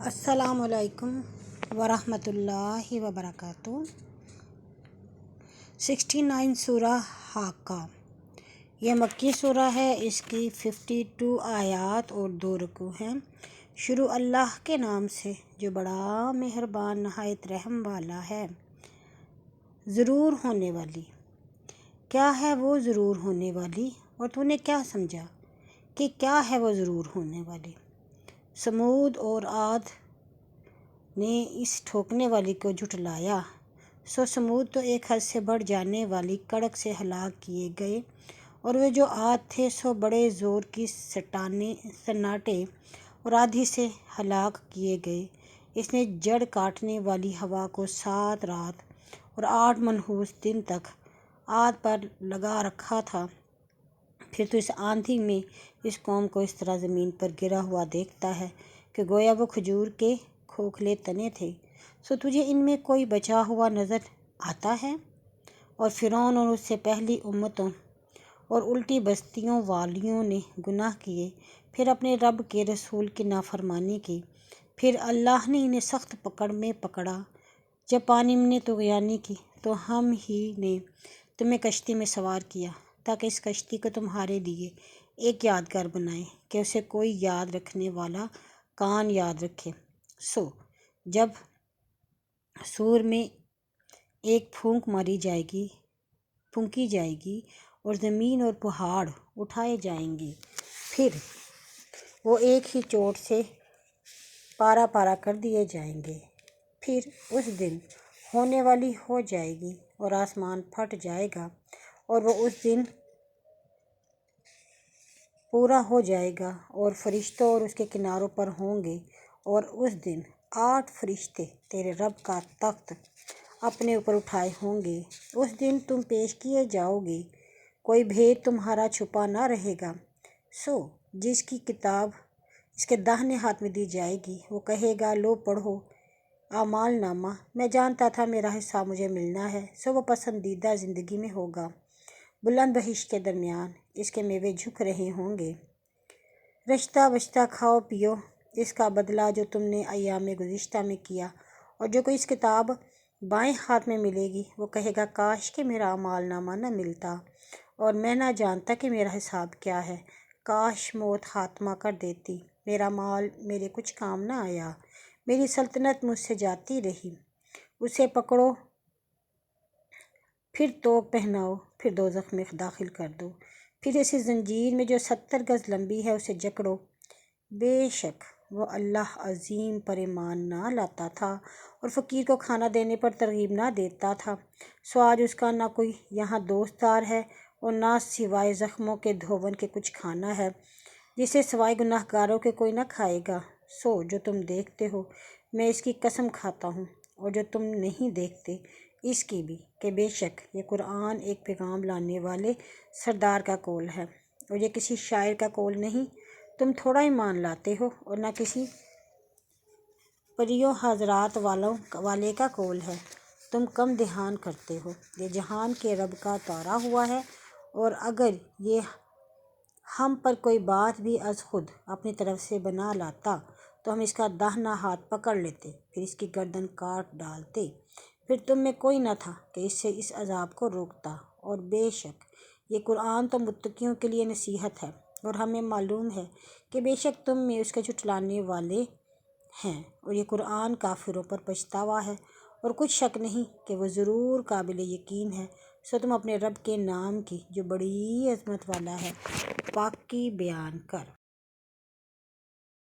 السلام علیکم ورحمۃ اللہ وبرکاتہ۔ 69 سورہ حاقہ، یہ مکی سورہ ہے۔ اس کی 52 آیات اور 2 رکوع ہیں۔ شروع اللہ کے نام سے جو بڑا مہربان نہایت رحم والا ہے۔ ضرور ہونے والی، کیا ہے وہ ضرور ہونے والی؟ اور تو نے کیا سمجھا کہ کیا ہے وہ ضرور ہونے والی؟ سمود اور عاد نے اس ٹھوکنے والی کو جھٹلایا، سو سمود تو ایک حد سے بڑھ جانے والی کڑک سے ہلاک کیے گئے، اور وہ جو عاد تھے سو بڑے زور کی سناٹے اور آندھی سے ہلاک کیے گئے۔ اس نے جڑ کاٹنے والی ہوا کو 7 رات اور 8 منحوس دن تک عاد پر لگا رکھا تھا۔ پھر تو اس آندھی میں اس قوم کو اس طرح زمین پر گرا ہوا دیکھتا ہے کہ گویا وہ کھجور کے کھوکھلے تنے تھے۔ سو تجھے ان میں کوئی بچا ہوا نظر آتا ہے؟ اور فرعون اور اس سے پہلی امتوں اور الٹی بستیوں والیوں نے گناہ کیے، پھر اپنے رب کے رسول کی نافرمانی کی۔ پھر اللہ نے انہیں سخت پکڑ میں پکڑا۔ جب پانی نے طغیانی کی تو ہم ہی نے تمہیں کشتی میں سوار کیا، تاکہ اس کشتی کو تمہارے لیے ایک یادگار بنائے کہ اسے کوئی یاد رکھنے والا کان یاد رکھے۔ سو جب سور میں ایک پھونکی جائے گی اور زمین اور پہاڑ اٹھائے جائیں گے، پھر وہ ایک ہی چوٹ سے پارا پارا کر دیے جائیں گے۔ پھر اس دن ہونے والی ہو جائے گی اور آسمان پھٹ جائے گا، اور وہ اس دن پورا ہو جائے گا، اور فرشتوں اور اس کے کناروں پر ہوں گے، اور اس دن 8 فرشتے تیرے رب کا تخت اپنے اوپر اٹھائے ہوں گے۔ اس دن تم پیش کیے جاؤ گے، کوئی بھید تمہارا چھپا نہ رہے گا۔ سو جس کی کتاب اس کے داہنے ہاتھ میں دی جائے گی، وہ کہے گا، لو پڑھو اعمال نامہ، میں جانتا تھا میرا حصہ مجھے ملنا ہے۔ سو وہ پسندیدہ زندگی میں ہوگا، بلند بہشت کے درمیان اس کے میوے جھک رہے ہوں گے۔ رشتہ بشتہ کھاؤ پیو، اس کا بدلہ جو تم نے ایام گزشتہ میں کیا۔ اور جو کوئی اس کتاب بائیں ہاتھ میں ملے گی، وہ کہے گا، کاش کہ میرا اعمال نامہ نہ ملتا اور میں نہ جانتا کہ میرا حساب کیا ہے۔ کاش موت خاتمہ کر دیتی، میرا مال میرے کچھ کام نہ آیا، میری سلطنت مجھ سے جاتی رہی۔ اسے پکڑو، پھر توق پہناؤ، پھر دوزخ میں داخل کر دو، پھر اسی زنجیر میں جو 70 گز لمبی ہے اسے جکڑو۔ بے شک وہ اللہ عظیم پر ایمان نہ لاتا تھا اور فقیر کو کھانا دینے پر ترغیب نہ دیتا تھا۔ سو آج اس کا نہ کوئی یہاں دوست دار ہے اور نہ سوائے زخموں کے دھون کے کچھ کھانا ہے، جسے سوائے گناہ گاروں کے کوئی نہ کھائے گا۔ سو جو تم دیکھتے ہو میں اس کی قسم کھاتا ہوں، اور جو تم نہیں دیکھتے اس کی بھی، کہ بے شک یہ قرآن ایک پیغام لانے والے سردار کا قول ہے، اور یہ کسی شاعر کا قول نہیں۔ تم تھوڑا ایمان لاتے ہو، اور نہ کسی پریوں حضرات والے کا قول ہے، تم کم دھیان کرتے ہو۔ یہ جہان کے رب کا اتارا ہوا ہے، اور اگر یہ ہم پر کوئی بات بھی از خود اپنی طرف سے بنا لاتا تو ہم اس کا داہنا ہاتھ پکڑ لیتے، پھر اس کی گردن کاٹ ڈالتے۔ پھر تم میں کوئی نہ تھا کہ اس سے اس عذاب کو روکتا۔ اور بے شک یہ قرآن تو متقیوں کے لیے نصیحت ہے، اور ہمیں معلوم ہے کہ بے شک تم میں اس کے جھٹلانے والے ہیں، اور یہ قرآن کافروں پر پچھتاوا ہے، اور کچھ شک نہیں کہ وہ ضرور قابل یقین ہے۔ سو تم اپنے رب کے نام کی جو بڑی عظمت والا ہے پاکی بیان کر۔